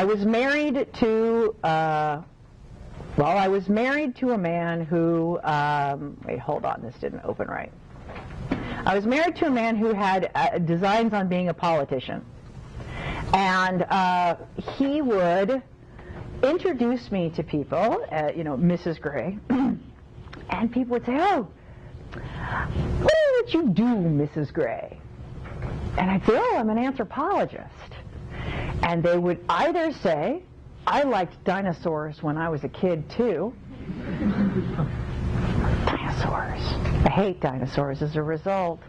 I was married to a man who, wait, hold on, this didn't open right. I was married to a man who had designs on being a politician. And he would introduce me to people, Mrs. Gray, and people would say, "Oh, what is it you do, Mrs. Gray?" And I'd say, "Oh, I'm an anthropologist." And they would either say, "I liked dinosaurs when I was a kid, too." Dinosaurs. I hate dinosaurs as a result.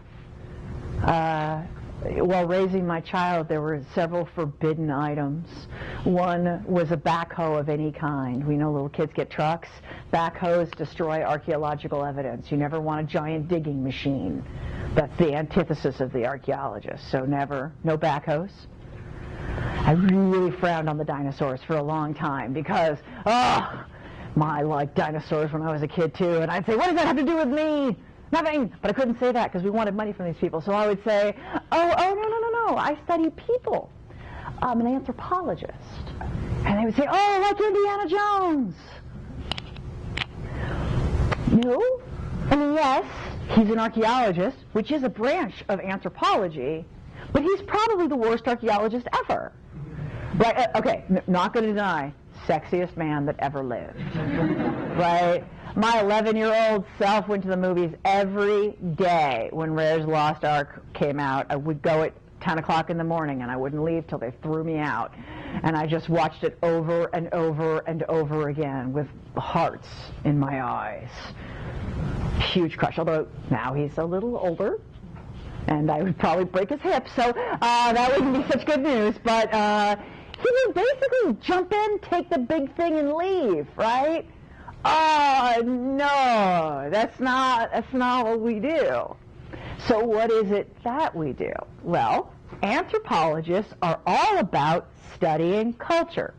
While raising my child, there were several forbidden items. One was a backhoe of any kind. We know little kids get trucks. Backhoes destroy archaeological evidence. You never want a giant digging machine. That's the antithesis of the archaeologist. So never, no backhoes. I really frowned on the dinosaurs for a long time because, I liked dinosaurs when I was a kid too. And I'd say, what does that have to do with me? Nothing. But I couldn't say that because we wanted money from these people. So I would say, no, I study people. I'm an anthropologist. And they would say, oh, like Indiana Jones. No. I mean, yes, he's an archaeologist, which is a branch of anthropology, but he's probably the worst archaeologist ever. Right? Okay, not going to deny, sexiest man that ever lived. Right? My 11-year-old self went to the movies every day when Rare's Lost Ark came out. I would go at 10 o'clock in the morning, and I wouldn't leave till they threw me out. And I just watched it over and over and over again with hearts in my eyes. Huge crush, although now he's a little older, and I would probably break his hip, so that wouldn't be such good news. But he would basically jump in, take the big thing, and leave, right? Oh, no, that's not what we do. So what is it that we do? Well, anthropologists are all about studying culture.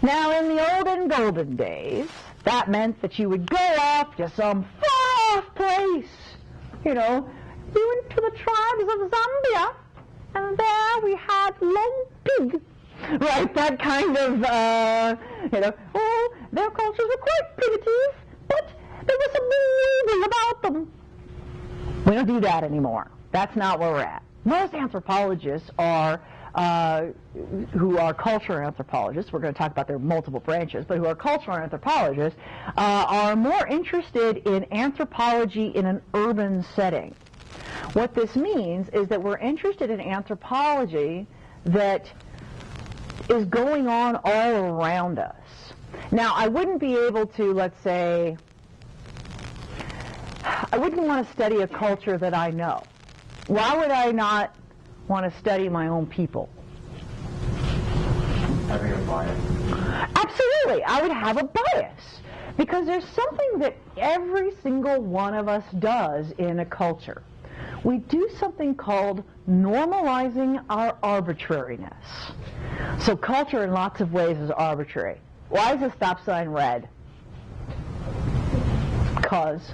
Now, in the olden golden days, that meant that you would go off to some far-off place. You went to the tribes of Zambia, and there we had long pig. Right, that kind of, their cultures were quite primitive, but there was something noble about them. We don't do that anymore. That's not where we're at. Most anthropologists are, who are cultural anthropologists, we're going to talk about their multiple branches, but who are cultural anthropologists, are more interested in anthropology in an urban setting. What this means is that we're interested in anthropology that is going on all around us. Now, I wouldn't be able to, let's say, I wouldn't want to study a culture that I know. Why would I not want to study my own people? Having a bias. Absolutely, I would have a bias. Because there's something that every single one of us does in a culture. We do something called normalizing our arbitrariness. So culture in lots of ways is arbitrary. Why is a stop sign red? Because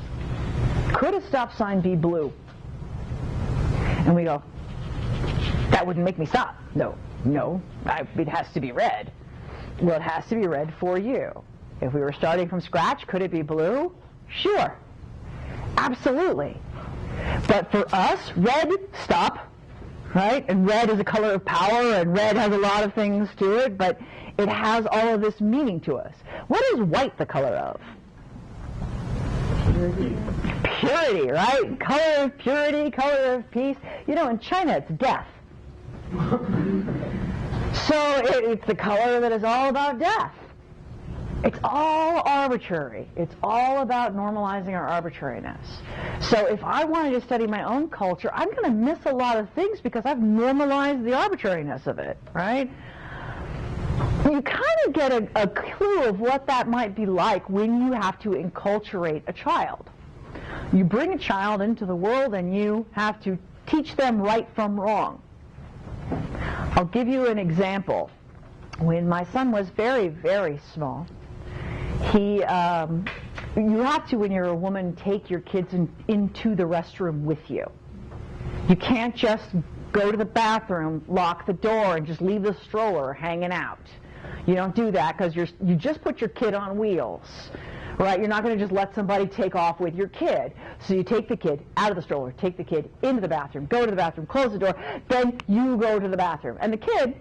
could a stop sign be blue? And we go, that wouldn't make me stop. No, it has to be red. Well, it has to be red for you. If we were starting from scratch, could it be blue? Sure. Absolutely. But for us, red, stop. Right? And red is a color of power, and red has a lot of things to it, but it has all of this meaning to us. What is white the color of? Purity, right? Color of purity, color of peace. In China, it's death. So it's the color that is all about death. It's all arbitrary. It's all about normalizing our arbitrariness. So if I wanted to study my own culture, I'm going to miss a lot of things because I've normalized the arbitrariness of it, right? You kind of get a clue of what that might be like when you have to enculturate a child. You bring a child into the world and you have to teach them right from wrong. I'll give you an example. When my son was very, very small, you have to, when you're a woman, take your kids into the restroom with you. You can't just go to the bathroom, lock the door, and just leave the stroller hanging out. You don't do that because you just put your kid on wheels, right? You're not going to just let somebody take off with your kid. So you take the kid out of the stroller, take the kid into the bathroom, go to the bathroom, close the door, then you go to the bathroom. And the kid,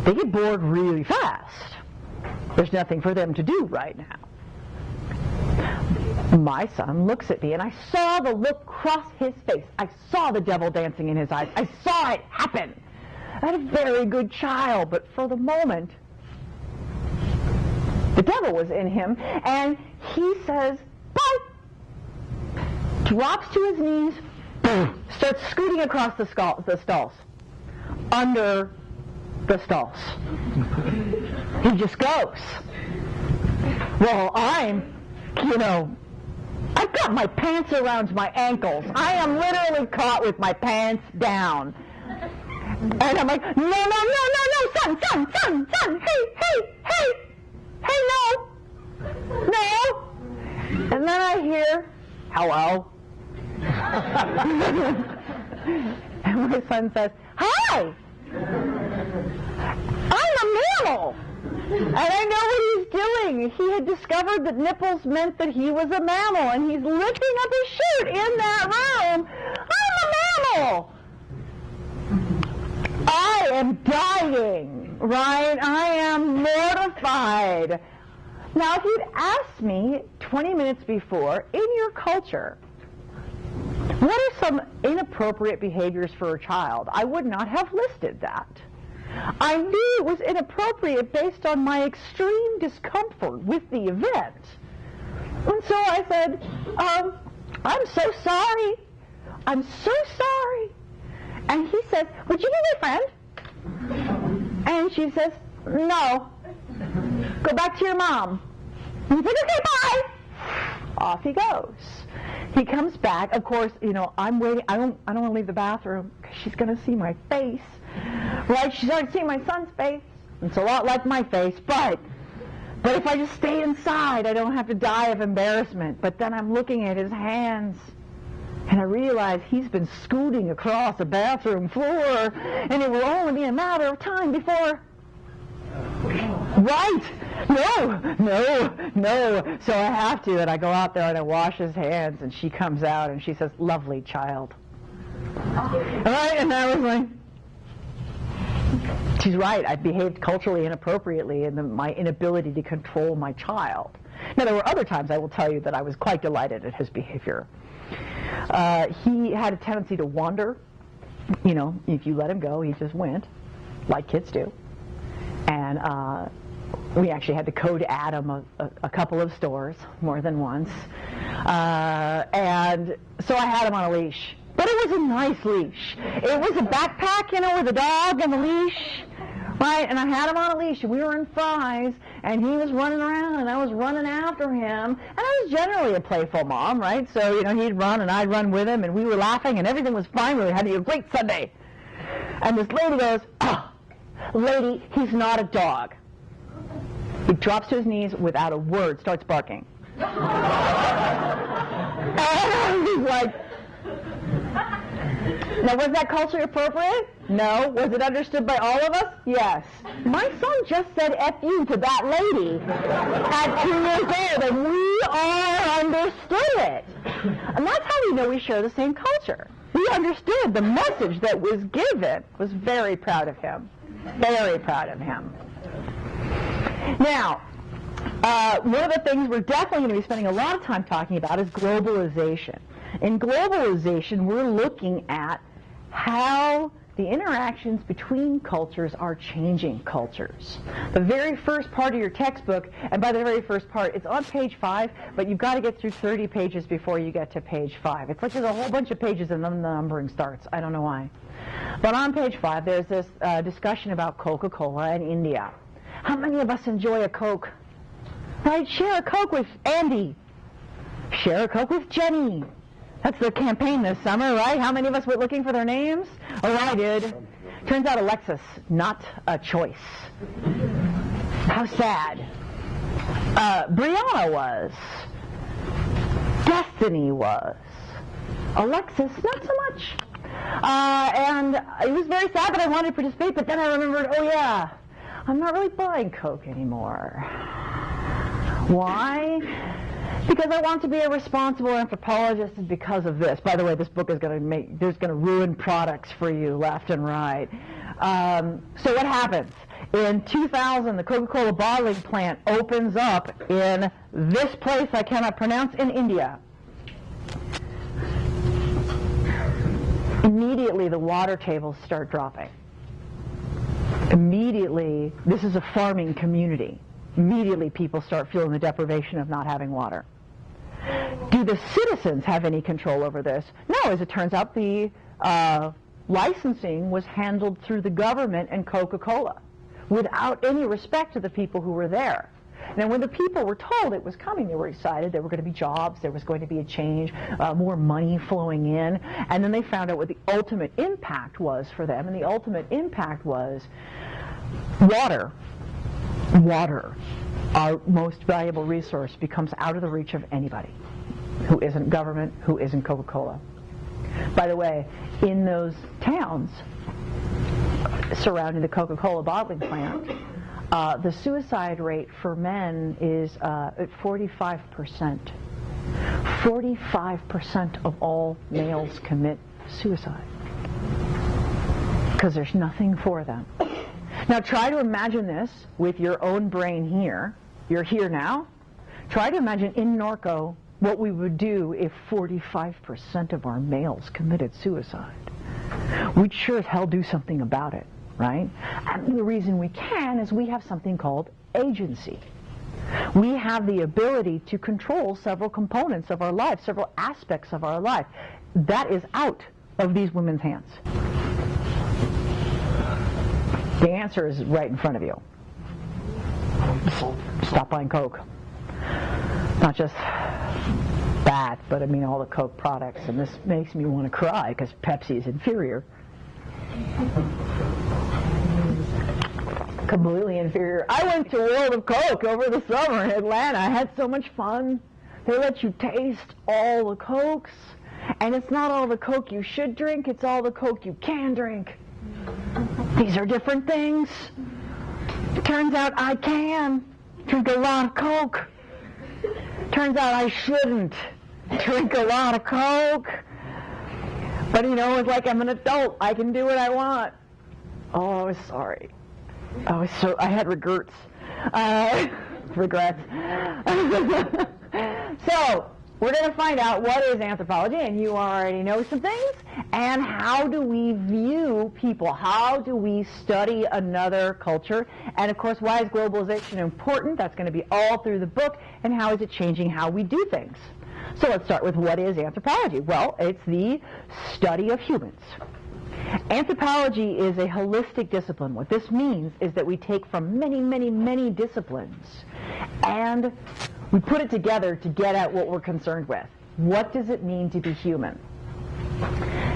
they get bored really fast. There's nothing for them to do right now. My son looks at me, and I saw the look cross his face. I saw the devil dancing in his eyes. I saw it happen. I had a very good child, but for the moment, the devil was in him, and he says, bye, drops to his knees, starts scooting across the stalls, under the stalls. He just goes. Well, I've got my pants around my ankles. I am literally caught with my pants down. And I'm like, no, son, hey, no. And then I hear, hello. And my son says, hi. I'm a mammal. And I know what he's doing. He had discovered that nipples meant that he was a mammal, and he's lifting up his shirt in that room. I'm a mammal. I am dying, right? I am mortified. Now, if you'd asked me 20 minutes before, in your culture, what are some inappropriate behaviors for a child, I would not have listed that. I knew it was inappropriate based on my extreme discomfort with the event. And so I said, I'm so sorry. I'm so sorry. And he says, would you be my friend? And she says, no. Go back to your mom. And he said, okay, bye. Off he goes. He comes back. Of course, I'm waiting. I don't want to leave the bathroom because she's going to see my face. Right? She's already seen my son's face. It's a lot like my face, but if I just stay inside, I don't have to die of embarrassment. But then I'm looking at his hands, and I realize he's been scooting across a bathroom floor, and it will only be a matter of time before... Right! No. So I have to, and I go out there and I wash his hands, and she comes out and she says, lovely child. Right? And I was like, she's right. I behaved culturally inappropriately in my inability to control my child. Now, there were other times, I will tell you, that I was quite delighted at his behavior. He had a tendency to wander. If you let him go, he just went, like kids do. And we actually had to code Adam a couple of stores, more than once. And so I had him on a leash. But it was a nice leash. It was a backpack, with a dog and a leash, right? And I had him on a leash. We were in Fry's, and he was running around, and I was running after him. And I was generally a playful mom, right? So, he'd run, and I'd run with him, and we were laughing, and everything was fine. We were having a great Sunday. And this lady goes, lady, he's not a dog. He drops to his knees without a word, starts barking. And I was like... Now, was that culturally appropriate? No. Was it understood by all of us? Yes. My son just said F you to that lady at 2 years old, and we all understood it. And that's how we know we share the same culture. We understood the message that was given. Was very proud of him. Very proud of him. Now, one of the things we're definitely going to be spending a lot of time talking about is globalization. In globalization, we're looking at how the interactions between cultures are changing cultures. The very first part of your textbook, and by the very first part, it's on page 5, but you've got to get through 30 pages before you get to page 5. It's like there's a whole bunch of pages and then the numbering starts. I don't know why. But on page 5, there's this discussion about Coca-Cola and India. How many of us enjoy a Coke? Right? Share a Coke with Andy. Share a Coke with Jenny. That's the campaign this summer, right? How many of us were looking for their names? Oh, I did. Turns out Alexis, not a choice. How sad. Brianna was. Destiny was. Alexis, not so much. And it was very sad that I wanted to participate, but then I remembered, oh yeah, I'm not really buying Coke anymore. Why? Because I want to be a responsible anthropologist, and because of this. By the way, this book is going to ruin products for you left and right. So what happens? In 2000, the Coca-Cola bottling plant opens up in this place I cannot pronounce in India. Immediately, the water tables start dropping. Immediately, this is a farming community. Immediately, people start feeling the deprivation of not having water. Do the citizens have any control over this? No, as it turns out, the licensing was handled through the government and Coca-Cola without any respect to the people who were there. Now, when the people were told it was coming, they were excited. There were going to be jobs. There was going to be a change, more money flowing in. And then they found out what the ultimate impact was for them. And the ultimate impact was water. Water, our most valuable resource, becomes out of the reach of anybody who isn't government, who isn't Coca-Cola. By the way, in those towns surrounding the Coca-Cola bottling plant, the suicide rate for men is at 45%. 45% of all males commit suicide because there's nothing for them. Now try to imagine this with your own brain here. You're here now. Try to imagine in Norco what we would do if 45% of our males committed suicide. We'd sure as hell do something about it, right? And the reason we can is we have something called agency. We have the ability to control several components of our life, several aspects of our life. That is out of these women's hands. The answer is right in front of you. Stop buying Coke. Not just that, but I mean all the Coke products, and this makes me want to cry because Pepsi is inferior. Completely inferior. I went to World of Coke over the summer in Atlanta. I had so much fun. They let you taste all the Cokes, and it's not all the Coke you should drink, it's all the Coke you can drink. These are different things. Turns out I can drink a lot of Coke. Turns out I shouldn't drink a lot of Coke. But you know, it's like I'm an adult. I can do what I want. Oh, I was sorry. I had regrets. Regrets. So, we're going to find out what is anthropology, and you already know some things, and how do we view people? How do we study another culture? And of course, why is globalization important? That's going to be all through the book, and how is it changing how we do things? So let's start with what is anthropology? Well, it's the study of humans. Anthropology is a holistic discipline. What this means is that we take from many, many, many disciplines and we put it together to get at what we're concerned with. What does it mean to be human?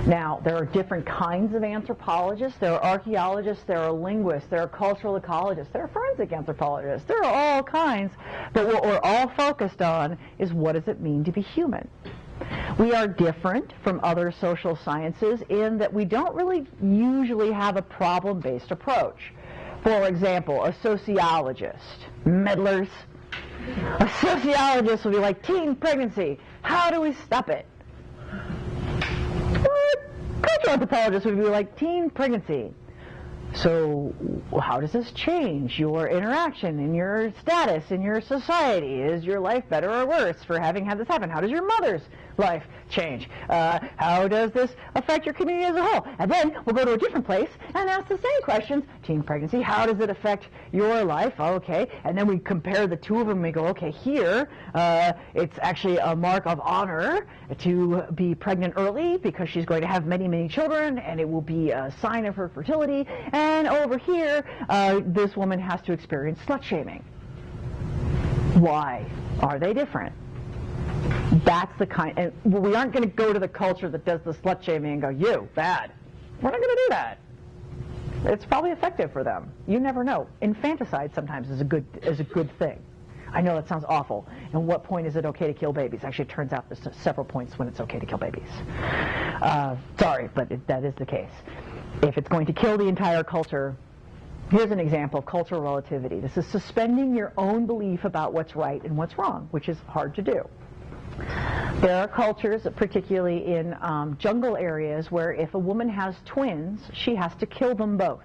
Now, there are different kinds of anthropologists. There are archaeologists, there are linguists, there are cultural ecologists, there are forensic anthropologists. There are all kinds. But what we're all focused on is what does it mean to be human? We are different from other social sciences in that we don't really usually have a problem-based approach. For example, a sociologist, meddlers. A sociologist will be like, teen pregnancy, how do we stop it? Cultural anthropologists would be like, teen pregnancy. So how does this change your interaction and your status in your society? Is your life better or worse for having had this happen? How does your mother's life change? How does this affect your community as a whole? And then we'll go to a different place and ask the same questions. Teen pregnancy, how does it affect your life? Okay. And then we compare the two of them and we go, okay, here it's actually a mark of honor to be pregnant early because she's going to have many, many children and it will be a sign of her fertility. And over here, this woman has to experience slut-shaming. Why are they different? That's the kind, and we aren't going to go to the culture that does the slut-shaming and go, you, bad. We're not going to do that. It's probably effective for them. You never know. Infanticide sometimes is a good thing. I know that sounds awful. And what point is it okay to kill babies? Actually, it turns out there's several points when it's okay to kill babies. Sorry, but that is the case. If it's going to kill the entire culture, here's an example of cultural relativity. This is suspending your own belief about what's right and what's wrong, which is hard to do. There are cultures, particularly in jungle areas, where if a woman has twins, she has to kill them both.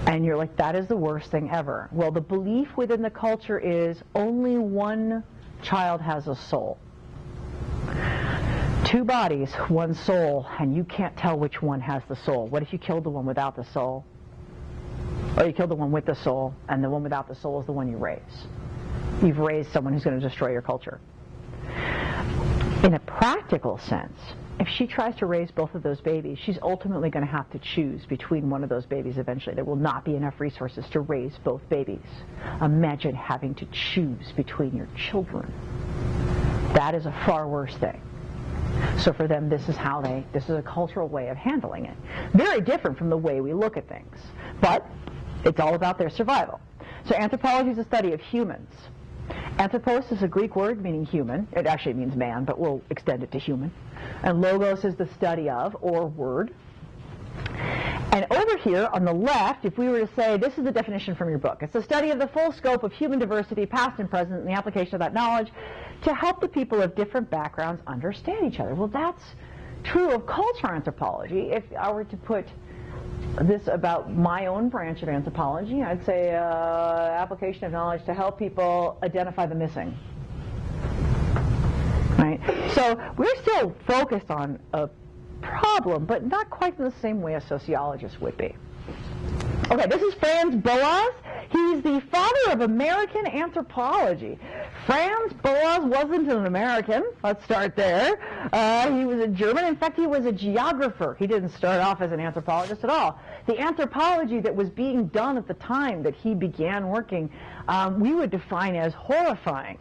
And you're like, that is the worst thing ever. Well, the belief within the culture is only one child has a soul. Two bodies, one soul, and you can't tell which one has the soul. What if you killed the one without the soul? Or you killed the one with the soul, and the one without the soul is the one you raise. You've raised someone who's going to destroy your culture. In a practical sense, if she tries to raise both of those babies, she's ultimately going to have to choose between one of those babies eventually. There will not be enough resources to raise both babies. Imagine having to choose between your children. That is a far worse thing. So for them, this is a cultural way of handling it. Very different from the way we look at things. But it's all about their survival. So anthropology is a study of humans. Anthropos is a Greek word meaning human. It actually means man, but we'll extend it to human. And logos is the study of, or word. And over here on the left, if we were to say, this is the definition from your book. It's the study of the full scope of human diversity, past and present, and the application of that knowledge to help the people of different backgrounds understand each other. Well, that's true of cultural anthropology. If I were to put this about my own branch of anthropology, I'd say application of knowledge to help people identify the missing. Right? So we're still focused on a problem, but not quite in the same way a sociologist would be. Okay, this is Franz Boas. He's the father of American anthropology. Franz Boas wasn't an American. Let's start there. He was a German. In fact, he was a geographer. He didn't start off as an anthropologist at all. The anthropology that was being done at the time that he began working, we would define as horrifying.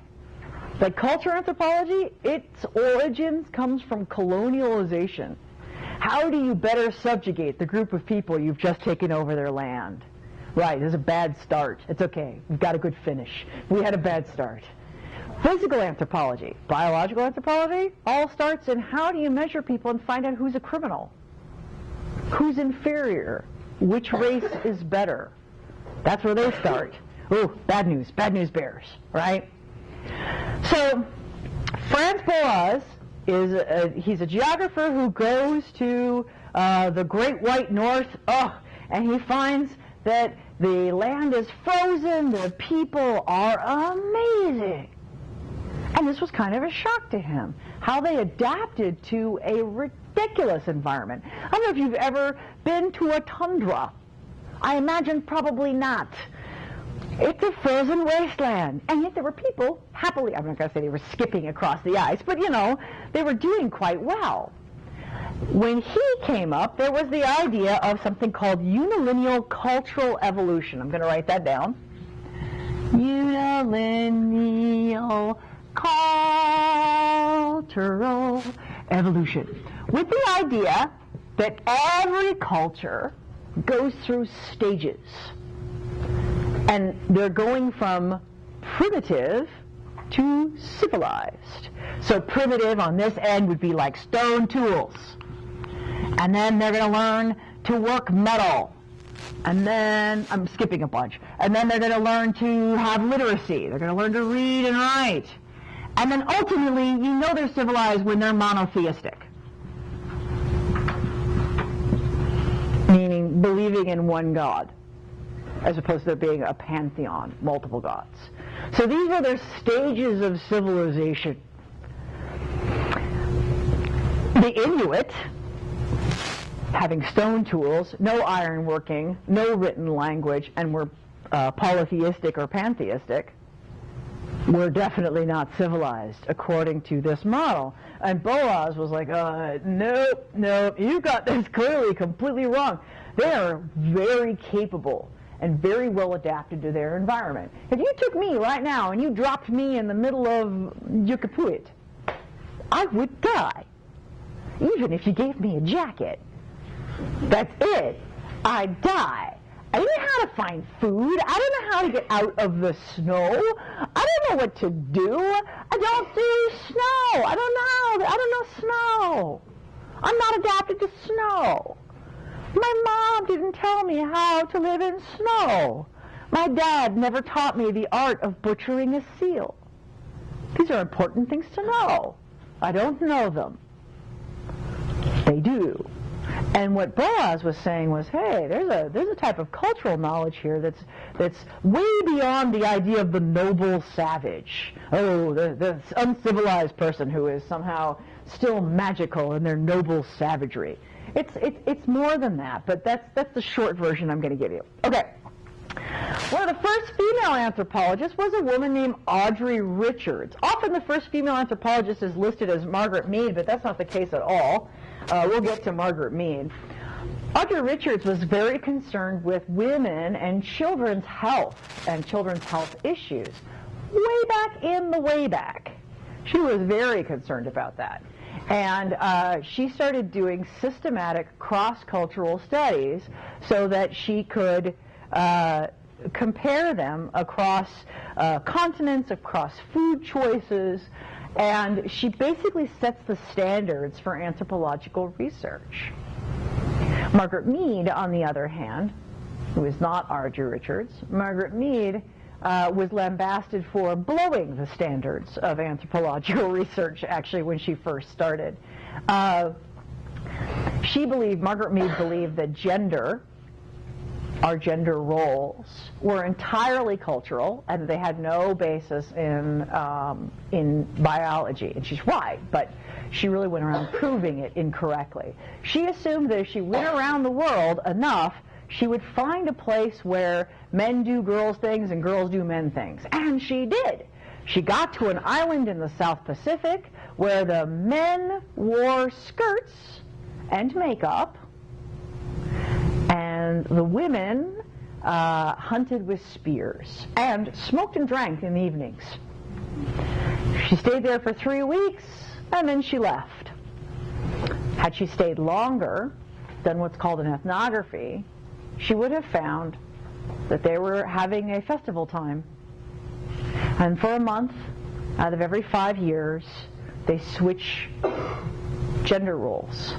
Like cultural anthropology, its origins comes from colonialization. How do you better subjugate the group of people you've just taken over their land? Right, there's a bad start. It's okay. We've got a good finish. We had a bad start. Physical anthropology, biological anthropology, all starts in how do you measure people and find out who's a criminal? Who's inferior? Which race is better? That's where they start. Oh, bad news bears, right? So, Franz Boas he's a geographer who goes to the Great White North, and he finds that the land is frozen, the people are amazing. And this was kind of a shock to him, how they adapted to a ridiculous environment. I don't know if you've ever been to a tundra. I imagine probably not. It's a frozen wasteland. And yet there were people happily, I'm not going to say they were skipping across the ice, but they were doing quite well. When he came up, there was the idea of something called unilineal cultural evolution. I'm going to write that down. Unilineal cultural evolution. With the idea that every culture goes through stages. And they're going from primitive to civilized. So primitive on this end would be like stone tools. And then they're going to learn to work metal. And then, I'm skipping a bunch. And then they're going to learn to have literacy. They're going to learn to read and write. And then ultimately, they're civilized when they're monotheistic. Meaning believing in one God, as opposed to there being a pantheon, multiple gods. So these are their stages of civilization. The Inuit, having stone tools, no iron working, no written language, and were polytheistic or pantheistic, were definitely not civilized according to this model. And Boas was like, nope, you got this clearly completely wrong. They are very capable and very well adapted to their environment. If you took me right now and you dropped me in the middle of Yukapuit, I would die. Even if you gave me a jacket. That's it. I'd die. I don't know how to find food. I don't know how to get out of the snow. I don't know what to do. I don't do snow. I don't know snow. I'm not adapted to snow. My mom didn't tell me how to live in snow. My dad never taught me the art of butchering a seal. These are important things to know. I don't know them. They do. And what Boaz was saying was, hey, there's a type of cultural knowledge here that's way beyond the idea of the noble savage. Oh, the uncivilized person who is somehow still magical in their noble savagery. It's more than that, but that's the short version I'm going to give you. Okay. One of the first female anthropologists was a woman named Audrey Richards. Often the first female anthropologist is listed as Margaret Mead, but that's not the case at all. We'll get to Margaret Mead. Audrey Richards was very concerned with women and children's health issues. Way back. She was very concerned about that. And she started doing systematic cross-cultural studies so that she could compare them across continents, across food choices, and she basically sets the standards for anthropological research. Margaret Mead, on the other hand, who is not Audrey Richards, Margaret Mead was lambasted for blowing the standards of anthropological research, actually, when she first started. Margaret Mead believed that our gender roles were entirely cultural and they had no basis in biology. And she's right, but she really went around proving it incorrectly. She assumed that if she went around the world enough, she would find a place where men do girls things and girls do men things. And she did. She got to an island in the South Pacific where the men wore skirts and makeup, and the women hunted with spears and smoked and drank in the evenings. She stayed there for 3 weeks, and then she left. Had she stayed longer, done what's called an ethnography, she would have found that they were having a festival time. And for a month, out of every 5 years, they switch gender roles.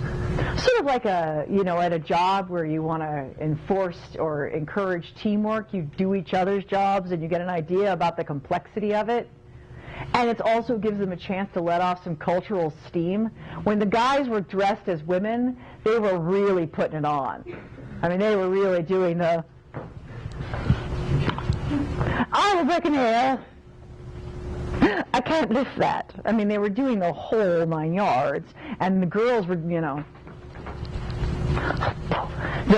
Sort of like at a job where you want to enforce or encourage teamwork, you do each other's jobs and you get an idea about the complexity of it. And it also gives them a chance to let off some cultural steam. When the guys were dressed as women, they were really putting it on. I mean, they were really doing the, I was looking here, I can't lift that. I mean, they were doing the whole 9 yards, and the girls were, the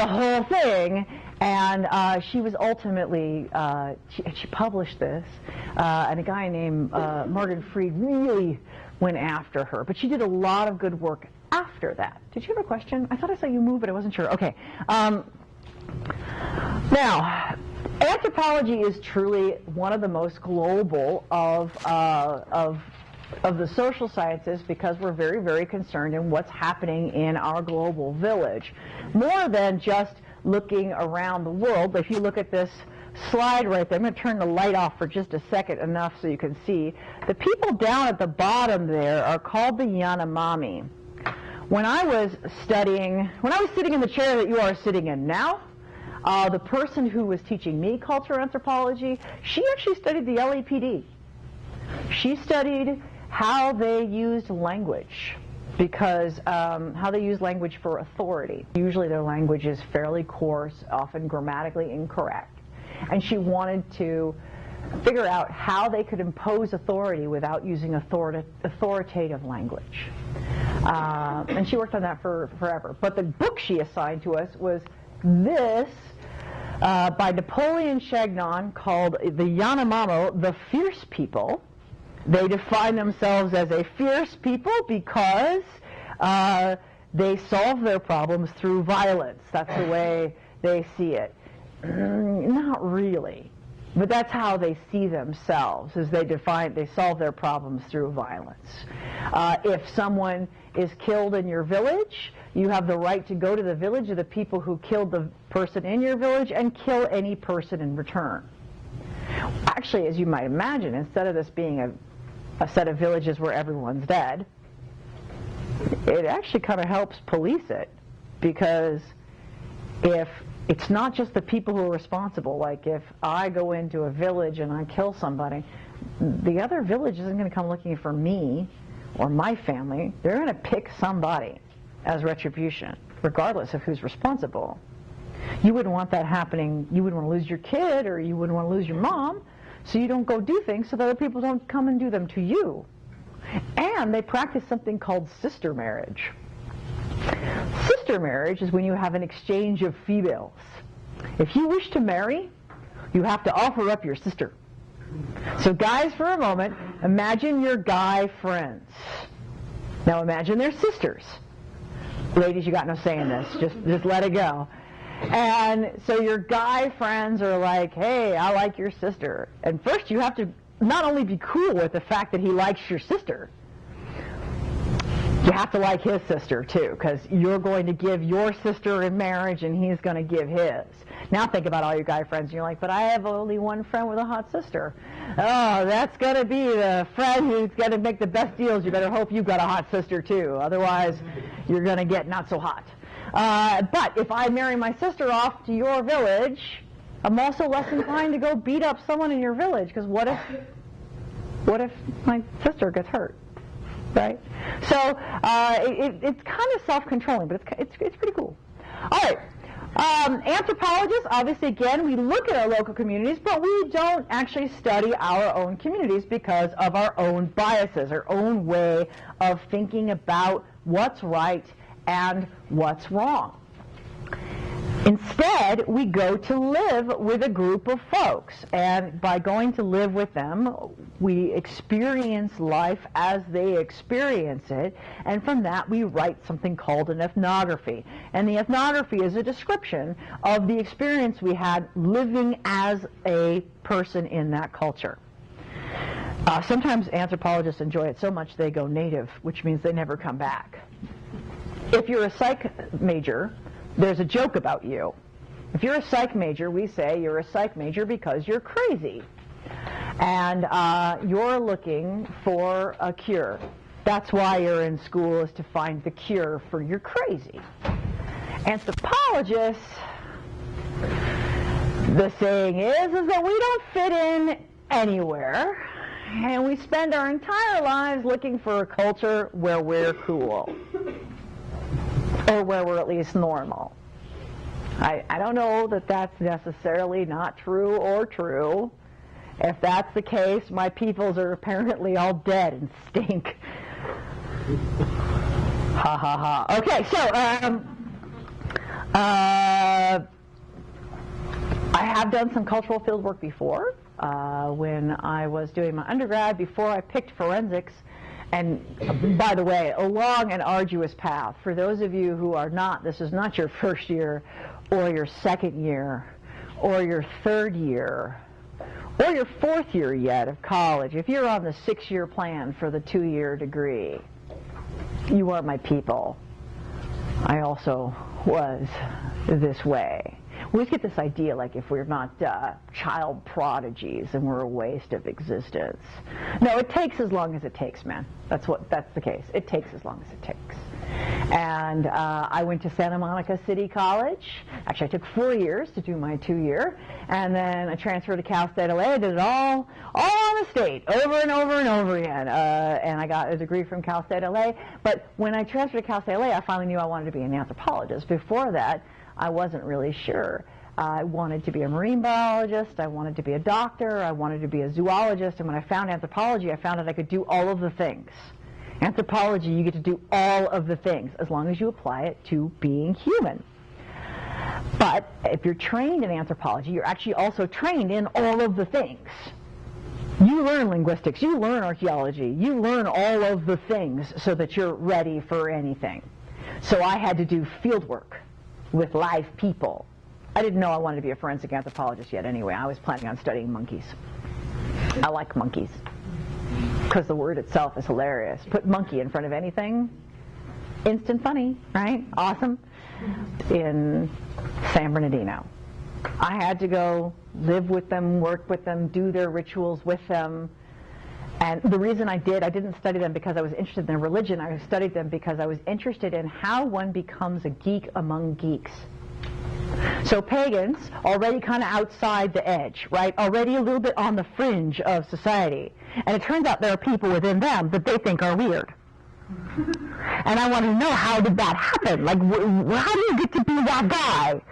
whole thing. And she was ultimately, she published this, and a guy named Morgan Freed really went after her. But she did a lot of good work after that. Did you have a question? I thought I saw you move, but I wasn't sure. Okay. Now, anthropology is truly one of the most global of the social sciences because we're very, very concerned in what's happening in our global village. More than just looking around the world. If you look at this slide right there, I'm going to turn the light off for just a second enough so you can see. The people down at the bottom there are called the Yanomami. When I was sitting in the chair that you are sitting in now, the person who was teaching me cultural anthropology, she actually studied the LAPD. She studied how they used language, because how they use language for authority. Usually their language is fairly coarse, often grammatically incorrect. And she wanted to figure out how they could impose authority without using authoritative language. And she worked on that for forever. But the book she assigned to us was this by Napoleon Chagnon called The Yanomamo, the Fierce People. They define themselves as a fierce people because they solve their problems through violence. That's the way they see it. Not really. But that's how they see themselves, is they solve their problems through violence. If someone is killed in your village, you have the right to go to the village of the people who killed the person in your village and kill any person in return. Actually, as you might imagine, instead of this being a set of villages where everyone's dead, it actually kind of helps police it, because if it's not just the people who are responsible, like if I go into a village and I kill somebody, the other village isn't going to come looking for me or my family. They're going to pick somebody as retribution, regardless of who's responsible. You wouldn't want that happening. You wouldn't want to lose your kid, or you wouldn't want to lose your mom, so you don't go do things so that other people don't come and do them to you. And they practice something called sister marriage. Sister marriage is when you have an exchange of females. If you wish to marry, you have to offer up your sister. So guys, for a moment, imagine your guy friends. Now imagine they're sisters. Ladies, you got no say in this. Just let it go. And so your guy friends are like, hey, I like your sister. And first you have to not only be cool with the fact that he likes your sister, you have to like his sister too, because you're going to give your sister in marriage and he's going to give his. Now think about all your guy friends and you're like, but I have only one friend with a hot sister. Oh, that's going to be the friend who's going to make the best deals. You better hope you've got a hot sister too. Otherwise, you're going to get not so hot. But if I marry my sister off to your village, I'm also less inclined to go beat up someone in your village, because what if my sister gets hurt, right? So it's kind of self-controlling, but it's pretty cool. All right. Anthropologists, obviously, again, we look at our local communities, but we don't actually study our own communities because of our own biases, our own way of thinking about what's right and what's wrong. Instead, we go to live with a group of folks, and by going to live with them, we experience life as they experience it, and from that we write something called an ethnography. And the ethnography is a description of the experience we had living as a person in that culture. Sometimes anthropologists enjoy it so much they go native, which means they never come back. If you're a psych major, there's a joke about you. If you're a psych major, we say you're a psych major because you're crazy. And you're looking for a cure. That's why you're in school, is to find the cure for your crazy. Anthropologists, the saying is that we don't fit in anywhere, and we spend our entire lives looking for a culture where we're cool. Or where we're at least normal. I don't know that that's necessarily not true or true. If that's the case, my peoples are apparently all dead and stink. Ha ha ha. Okay, so I have done some cultural field work before. When I was doing my undergrad, before I picked forensics. And by the way, a long and arduous path. For those of you who are not, this is not your first year, or your second year, or your third year, or your fourth year yet of college. If you're on the 6-year plan for the 2-year degree, you are my people. I also was this way. We always get this idea like if we're not child prodigies and we're a waste of existence. No, it takes as long as it takes, man. That's the case. It takes as long as it takes. And I went to Santa Monica City College. Actually, I took 4 years to do my 2-year, and then I transferred to Cal State LA. I did it all on the state, over and over and over again. And I got a degree from Cal State LA. But when I transferred to Cal State LA, I finally knew I wanted to be an anthropologist. Before that, I wasn't really sure. I wanted to be a marine biologist, I wanted to be a doctor, I wanted to be a zoologist, and when I found anthropology, I found that I could do all of the things. Anthropology, you get to do all of the things, as long as you apply it to being human. But if you're trained in anthropology, you're actually also trained in all of the things. You learn linguistics, you learn archaeology, you learn all of the things so that you're ready for anything. So I had to do field work with live people. I didn't know I wanted to be a forensic anthropologist yet anyway. I was planning on studying monkeys. I like monkeys because the word itself is hilarious. Put monkey in front of anything, Instant funny, right? Awesome. In San Bernardino. I had to go live with them, work with them, do their rituals with them. And the reason I didn't study them because I was interested in their religion. I studied them because I was interested in how one becomes a geek among geeks. So pagans, already kind of outside the edge, right? Already a little bit on the fringe of society. And it turns out there are people within them that they think are weird. And I wanted to know, how did that happen? Like, how do you get to be that guy?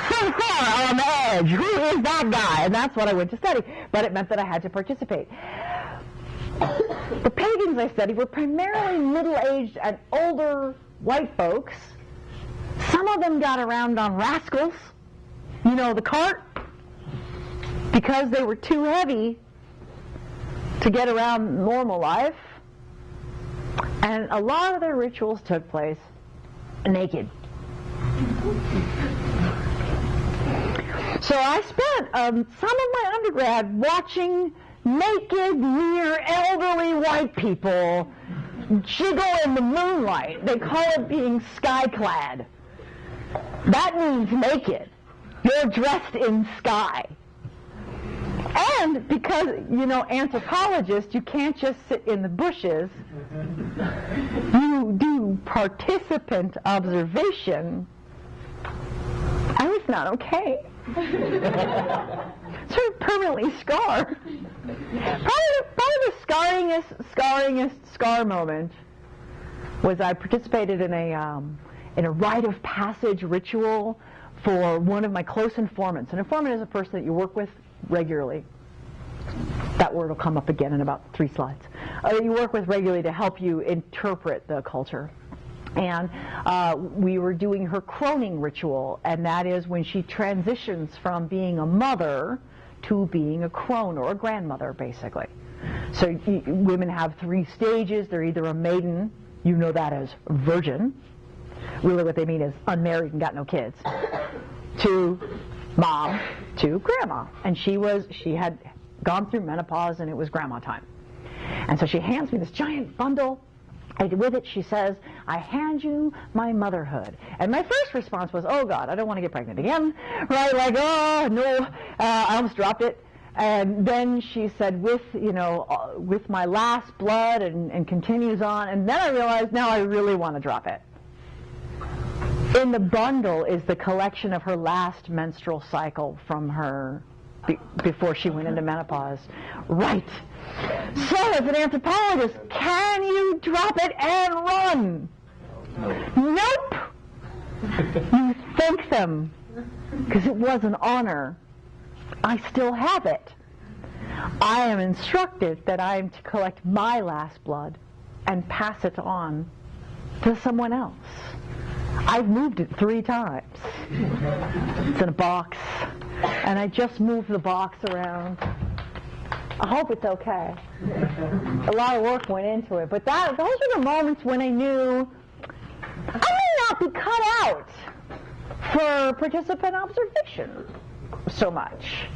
So far on the edge. Who is that guy? And that's what I went to study. But it meant that I had to participate. The pagans I studied were primarily middle-aged and older white folks. Some of them got around on rascals, you know, the cart, because they were too heavy to get around normal life. And a lot of their rituals took place naked. So I spent some of my undergrad watching naked, near, elderly white people jiggle in the moonlight. They call it being sky-clad. That means naked. You're dressed in sky. And because, you know, anthropologists, you can't just sit in the bushes. You do participant observation. I was not okay. Sort of permanently scarred. Probably the scarringest scar moment was I participated in a rite of passage ritual for one of my close informants. An informant is a person that you work with regularly. That word will come up again in about 3 slides. You work with regularly to help you interpret the culture. And we were doing her croning ritual, and that is when she transitions from being a mother to being a crone, or a grandmother, basically. So women have 3 stages. They're either a maiden, you know that as virgin. Really what they mean is unmarried and got no kids. To mom, to grandma. And she had gone through menopause, and it was grandma time. And so she hands me this giant bundle. And with it, she says, I hand you my motherhood. And my first response was, oh, God, I don't want to get pregnant again. Right? Like, oh, no. I almost dropped it. And then she said, with my last blood, and continues on. And then I realized, now I really want to drop it. In the bundle is the collection of her last menstrual cycle from her before she went into menopause. Right. So, as an anthropologist, can you drop it and run? Nope. You thank them, because it was an honor. I still have it. I am instructed that I am to collect my last blood and pass it on to someone else. I've moved it 3 times. It's in a box, and I just moved the box around. I hope it's okay. A lot of work went into it, but those are the moments when I knew I may not be cut out for participant observation so much.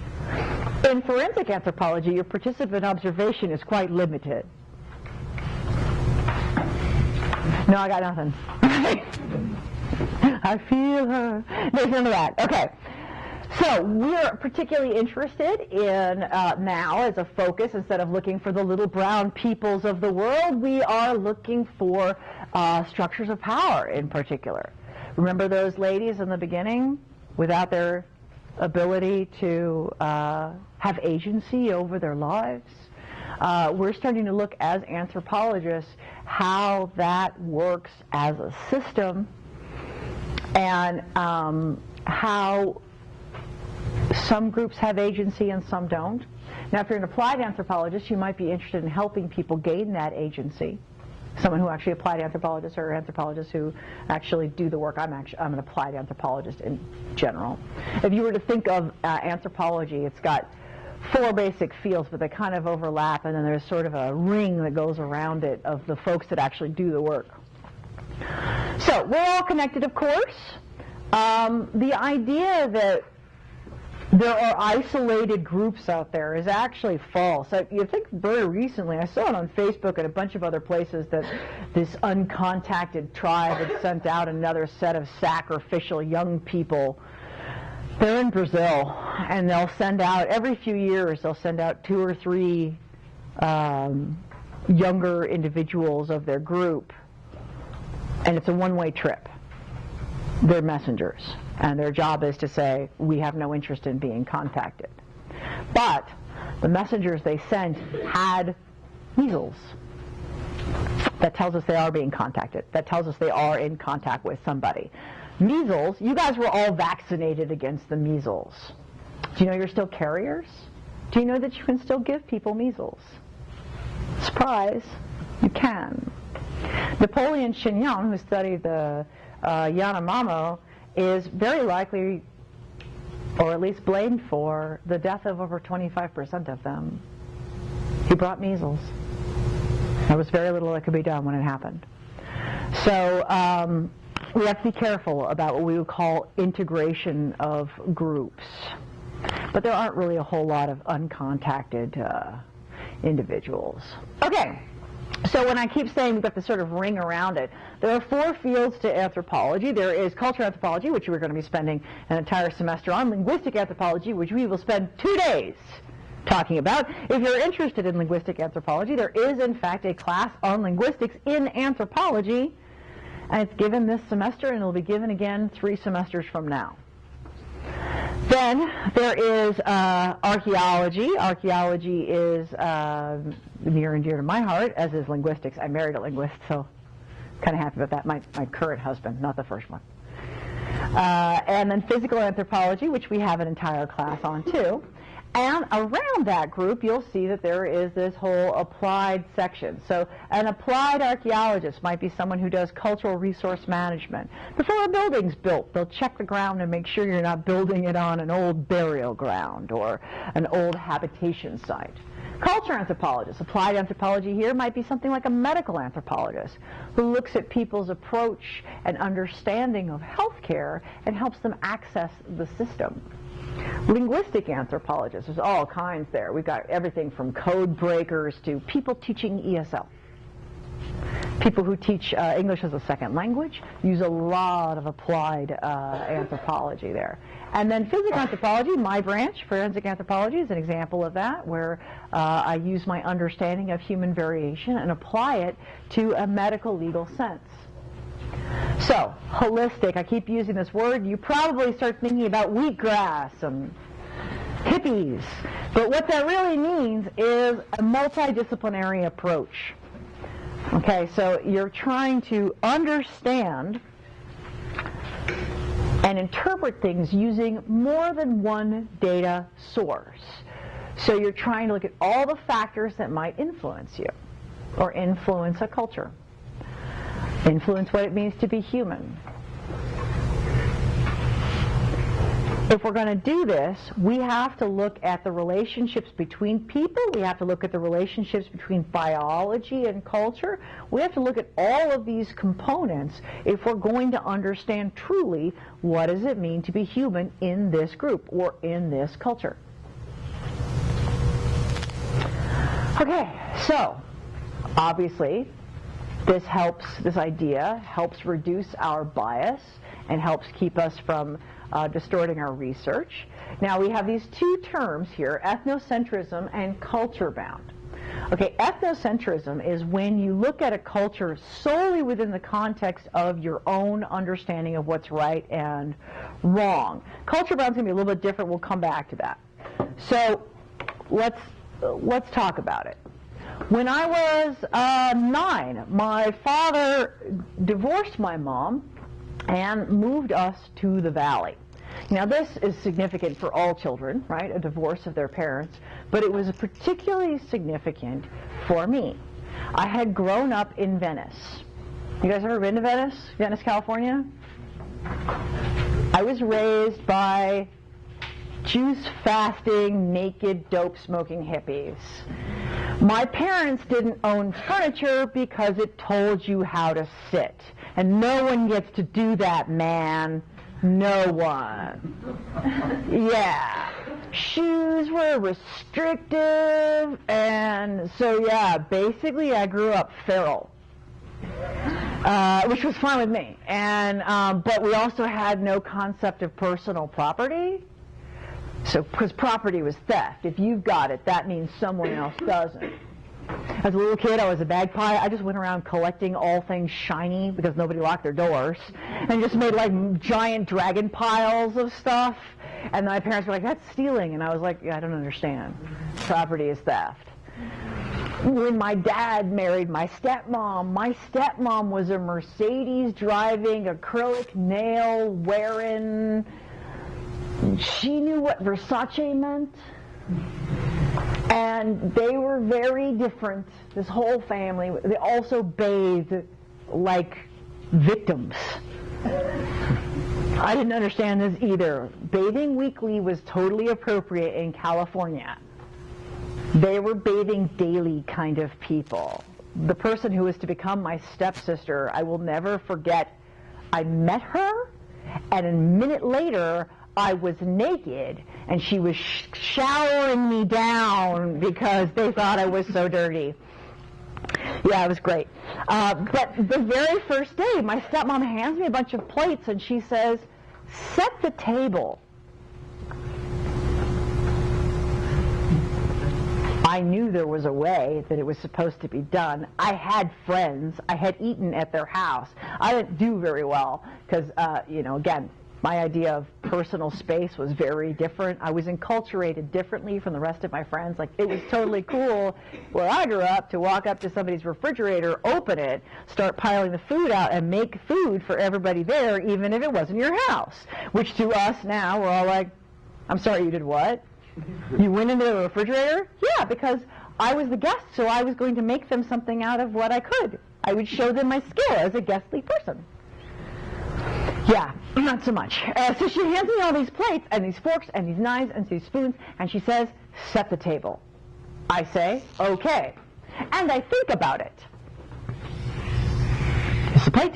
In forensic anthropology, your participant observation is quite limited. No, I got nothing. I feel her. There's none of that. Okay. So we're particularly interested in now, as a focus, instead of looking for the little brown peoples of the world, we are looking for structures of power in particular. Remember those ladies in the beginning without their ability to have agency over their lives? We're starting to look as anthropologists how that works as a system, and how some groups have agency and some don't. Now, if you're an applied anthropologist, you might be interested in helping people gain that agency. Someone who actually applied anthropologists, or anthropologists who actually do the work. I'm an applied anthropologist in general. If you were to think of anthropology, it's got 4 basic fields, but they kind of overlap, and then there's sort of a ring that goes around it of the folks that actually do the work. So we're all connected, of course. The idea that there are isolated groups out there is actually false. You think very recently, I saw it on Facebook and a bunch of other places, that this uncontacted tribe had sent out another set of sacrificial young people. They're in Brazil, and they'll send out, every few years, they'll send out 2 or 3 younger individuals of their group, and it's a one-way trip. They're messengers, and their job is to say, we have no interest in being contacted. But the messengers they sent had measles. That tells us they are being contacted. That tells us they are in contact with somebody. Measles, you guys were all vaccinated against the measles. Do you know you're still carriers? Do you know that you can still give people measles? Surprise, you can. Napoleon Chignon, who studied the Yanomamo, is very likely, or at least blamed for, the death of over 25% of them. He brought measles. There was very little that could be done when it happened. So we have to be careful about what we would call integration of groups. But there aren't really a whole lot of uncontacted individuals. Okay, so when I keep saying we've got this sort of ring around it, there are 4 fields to anthropology. There is cultural anthropology, which we're going to be spending an entire semester on, linguistic anthropology, which we will spend 2 days talking about. If you're interested in linguistic anthropology, there is, in fact, a class on linguistics in anthropology, and it's given this semester, and it'll be given again 3 semesters from now. Then there is archaeology. Archaeology is near and dear to my heart, as is linguistics. I married a linguist, so kind of happy about that. My current husband, not the first one. And then physical anthropology, which we have an entire class on too. And around that group, you'll see that there is this whole applied section. So an applied archaeologist might be someone who does cultural resource management. Before a building's built, they'll check the ground and make sure you're not building it on an old burial ground or an old habitation site. Culture anthropologists, applied anthropology here might be something like a medical anthropologist who looks at people's approach and understanding of healthcare and helps them access the system. Linguistic anthropologists, there's all kinds there. We've got everything from code breakers to people teaching ESL. People who teach English as a second language use a lot of applied anthropology there. And then physical anthropology, my branch, forensic anthropology, is an example of that, where I use my understanding of human variation and apply it to a medical legal sense. So, holistic, I keep using this word. You probably start thinking about wheatgrass and hippies. But what that really means is a multidisciplinary approach. Okay, so you're trying to understand and interpret things using more than one data source. So you're trying to look at all the factors that might influence you or influence a culture. Influence what it means to be human. If we're going to do this, we have to look at the relationships between people. We have to look at the relationships between biology and culture. We have to look at all of these components if we're going to understand truly what does it mean to be human in this group or in this culture. Okay, so obviously this idea helps reduce our bias and helps keep us from distorting our research. Now we have these 2 terms here, ethnocentrism and culture bound. Okay, ethnocentrism is when you look at a culture solely within the context of your own understanding of what's right and wrong. Culture bound is going to be a little bit different. We'll come back to that. So let's talk about it. When I was 9, my father divorced my mom and moved us to the valley. Now this is significant for all children, right, a divorce of their parents, but it was particularly significant for me. I had grown up in Venice. You guys ever been to Venice? Venice, California? I was raised by juice-fasting, naked, dope-smoking hippies. My parents didn't own furniture because it told you how to sit. And no one gets to do that, man. No one. Yeah. shoes were restrictive, and so yeah, basically I grew up feral, which was fine with me. And but we also had no concept of personal property. So, because property was theft. If you've got it, that means someone else doesn't. As a little kid, I was a magpie. I just went around collecting all things shiny because nobody locked their doors, and just made like giant dragon piles of stuff. And my parents were like, "That's stealing," and I was like, "Yeah, I don't understand. Property is theft." When my dad married my stepmom was a Mercedes driving, acrylic nail wearing. She knew what Versace meant. And they were very different, this whole family. They also bathed like victims. I didn't understand this either. Bathing weekly was totally appropriate in California. They were bathing daily kind of people. The person who was to become my stepsister, I will never forget, I met her, and a minute later, I was naked, and she was showering me down because they thought I was so dirty. Yeah, it was great. But the very first day, my stepmom hands me a bunch of plates, and she says, "Set the table." I knew there was a way that it was supposed to be done. I had friends. I had eaten at their house. I didn't do very well because, again, my idea of personal space was very different. I was enculturated differently from the rest of my friends. Like, it was totally cool where I grew up to walk up to somebody's refrigerator, open it, start piling the food out, and make food for everybody there, even if it wasn't your house. Which to us now, we're all like, "I'm sorry, you did what? You went into the refrigerator?" Yeah, because I was the guest, so I was going to make them something out of what I could. I would show them my skill as a guestly person. Yeah, not so much. So she hands me all these plates and these forks and these knives and these spoons, and she says, "Set the table." I say, "Okay." And I think about it. Here's the plate.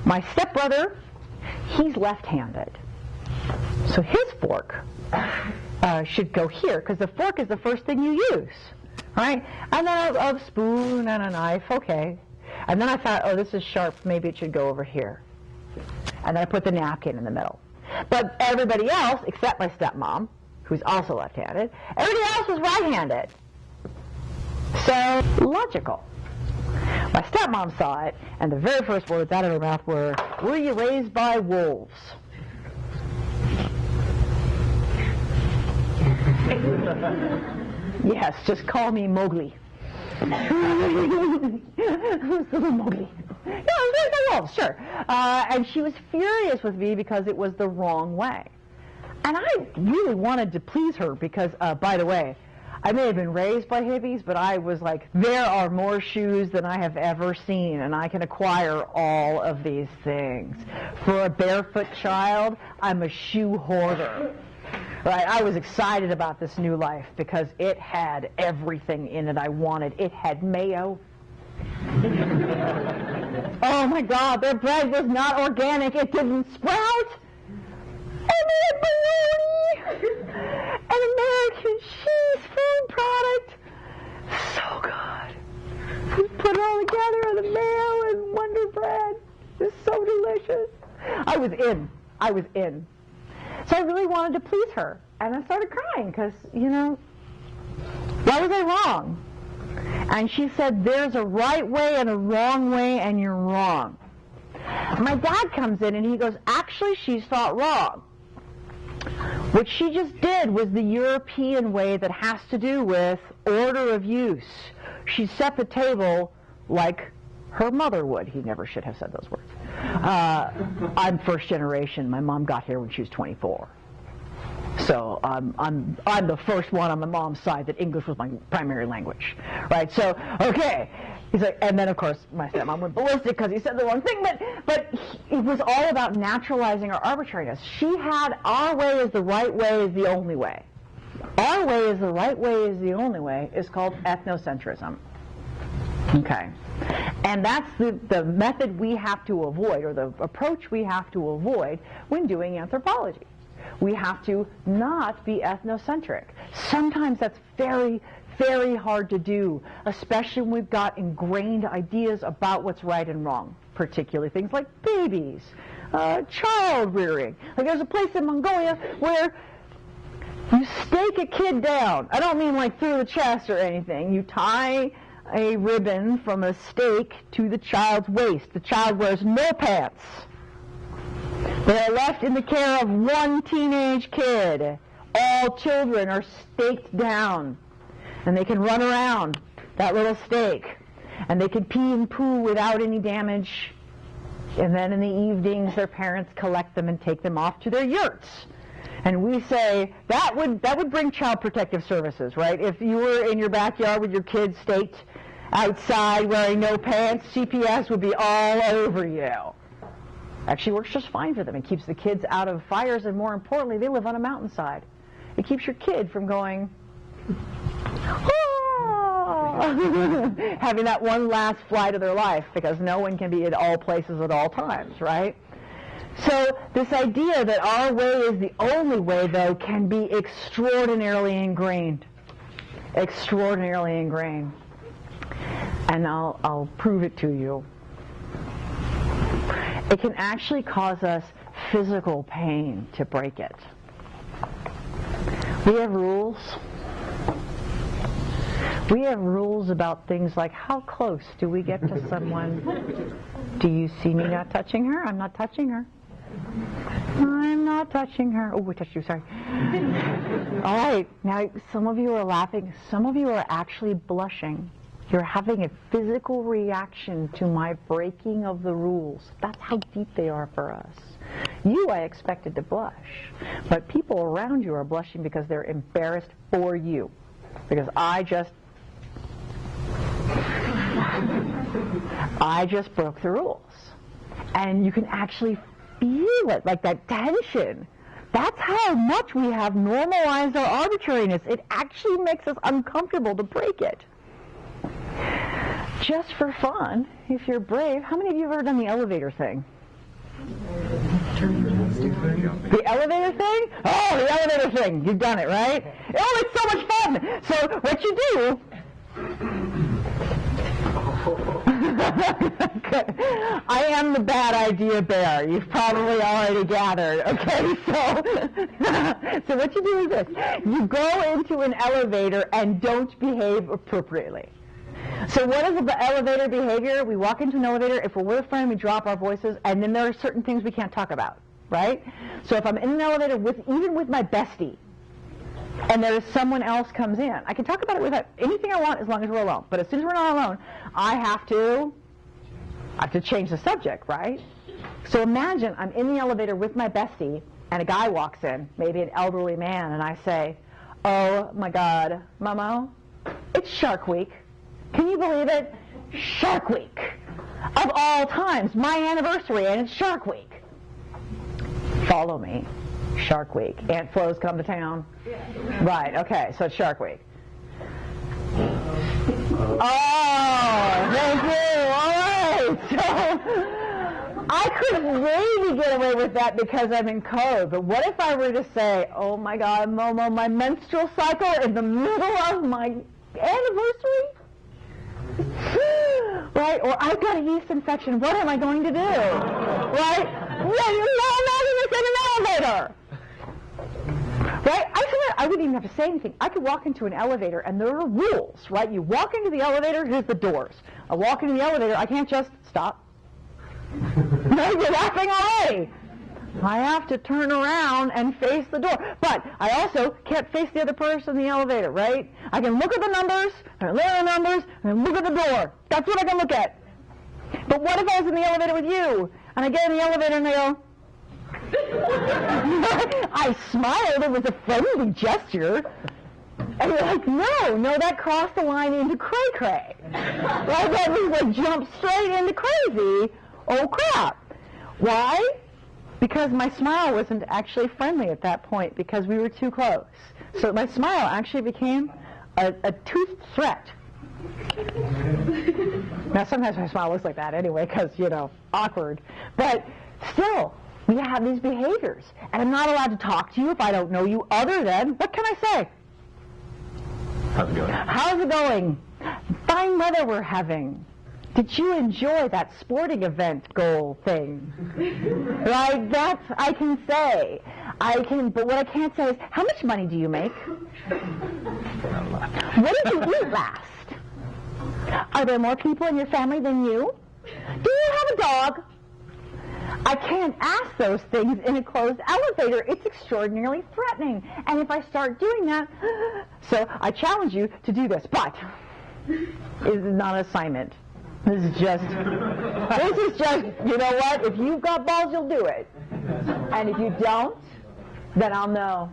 My stepbrother, he's left-handed. So his fork should go here, because the fork is the first thing you use, right? And then a spoon and a knife, okay. And then I thought, oh, this is sharp, maybe it should go over here. And then I put the napkin in the middle. But everybody else, except my stepmom, who's also left-handed, everybody else was right-handed. So, logical. My stepmom saw it, and the very first words out of her mouth were you raised by wolves?" Yes, just call me Mowgli. Mowgli. Yeah, I was raised by wolves, sure. And she was furious with me because it was the wrong way. And I really wanted to please her because, by the way, I may have been raised by hippies, but I was like, there are more shoes than I have ever seen, and I can acquire all of these things. For a barefoot child, I'm a shoe hoarder. Right, I was excited about this new life because it had everything in it I wanted. It had mayo. Oh my God, their bread was not organic. It didn't sprout. And they had bologna. An American cheese food product. So good. We put it all together on the mayo and Wonder Bread. It was so delicious. I was in. So I really wanted to please her. And I started crying because, why was I wrong? And she said, "There's a right way and a wrong way, and you're wrong." My dad comes in and he goes, "Actually, she's not wrong. What she just did was the European way that has to do with order of use. She set the table like her mother would." He never should have said those words. I'm first generation. My mom got here when she was 24. So I'm the first one on my mom's side that English was my primary language, right? So, okay. He's like, and then of course my stepmom went ballistic because he said the wrong thing, but it was all about naturalizing our arbitrariness. She had our way is the right way is the only way. Our way is the right way is the only way is called ethnocentrism. Okay. And that's the method we have to avoid, or the approach we have to avoid when doing anthropology. We have to not be ethnocentric. Sometimes that's very, very hard to do, especially when we've got ingrained ideas about what's right and wrong, particularly things like babies, child rearing. Like there's a place in Mongolia where you stake a kid down. I don't mean like through the chest or anything. You tie a ribbon from a stake to the child's waist. The child wears no pants. They are left in the care of one teenage kid. All children are staked down, and they can run around that little stake, and they can pee and poo without any damage. And then in the evenings, their parents collect them and take them off to their yurts. And we say that would bring Child Protective Services, right? If you were in your backyard with your kids staked outside wearing no pants, CPS would be all over you. Actually works just fine for them. It keeps the kids out of fires, and more importantly, they live on a mountainside. It keeps your kid from going, having that one last flight of their life, because no one can be at all places at all times, right? So this idea that our way is the only way, though, can be extraordinarily ingrained. Extraordinarily ingrained. And I'll prove it to you. It can actually cause us physical pain to break it. We have rules. We have rules about things like how close do we get to someone? Do you see me not touching her? I'm not touching her. I'm not touching her. Oh, we touched you, sorry. All right, now some of you are laughing. Some of you are actually blushing. You're having a physical reaction to my breaking of the rules. That's how deep they are for us. You, I expected to blush. But people around you are blushing because they're embarrassed for you. Because I just broke the rules. And you can actually feel it, like that tension. That's how much we have normalized our arbitrariness. It actually makes us uncomfortable to break it. Just for fun, if you're brave, how many of you have ever done the elevator thing? The elevator thing? Oh, the elevator thing. You've done it, right? Oh, it's so much fun. So what you do... I am the bad idea bear. You've probably already gathered. Okay, so what you do is this. You go into an elevator and don't behave appropriately. So what is the elevator behavior? We walk into an elevator. If we're with a friend, we drop our voices, and then there are certain things we can't talk about, right? So if I'm in an elevator even with my bestie, and there's someone else comes in, I can talk about it without anything I want as long as we're alone. But as soon as we're not alone, I have to change the subject, right? So imagine I'm in the elevator with my bestie, and a guy walks in, maybe an elderly man, and I say, "Oh my God, Momo, it's Shark Week. Can you believe it? Shark Week. Of all times, my anniversary, and it's Shark Week." Follow me. Shark Week. Ant flows come to town. Yeah. Right, okay, so it's Shark Week. Oh, thank you. All right. So I could maybe get away with that because I'm in code, but what if I were to say, "Oh my God, Momo, my menstrual cycle in the middle of my anniversary?" Right? Or I've got a yeast infection. What am I going to do? Right? Imagine this in an elevator. Right? I wouldn't even have to say anything. I could walk into an elevator, and there are rules, right? You walk into the elevator, here's the doors. I walk into the elevator, I can't just stop. No, you're laughing already. I have to turn around and face the door. But I also can't face the other person in the elevator, right? I can look at the numbers, and look at the numbers, and look at the door. That's what I can look at. But what if I was in the elevator with you, and I get in the elevator and they go, I smiled, it was a friendly gesture. And you're like, no, that crossed the line into cray-cray. Right? That was like jump straight into crazy. Oh, crap. Why? Because my smile wasn't actually friendly at that point because we were too close. So my smile actually became a toothed threat. Now, sometimes my smile looks like that anyway because, awkward. But still, we have these behaviors, and I'm not allowed to talk to you if I don't know you other than, what can I say? How's it going? How's it going? Fine weather we're having. Did you enjoy that sporting event goal thing? Right? That's, I can say. But what I can't say is, how much money do you make? Not a lot. What did you eat last? Are there more people in your family than you? Do you have a dog? I can't ask those things in a closed elevator. It's extraordinarily threatening. And if I start doing that, so I challenge you to do this. But this is not an assignment. This is just, you know what? If you've got balls, you'll do it. And if you don't, then I'll know.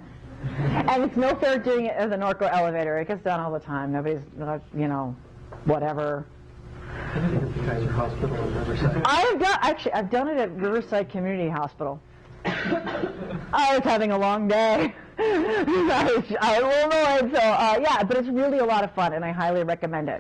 And it's no fair doing it as a Norco elevator. It gets done all the time. Nobody's, whatever. I think it's the Kaiser Hospital in Riverside. I've done it at Riverside Community Hospital. I was having a long day. I was a little annoyed, so yeah, but it's really a lot of fun, and I highly recommend it.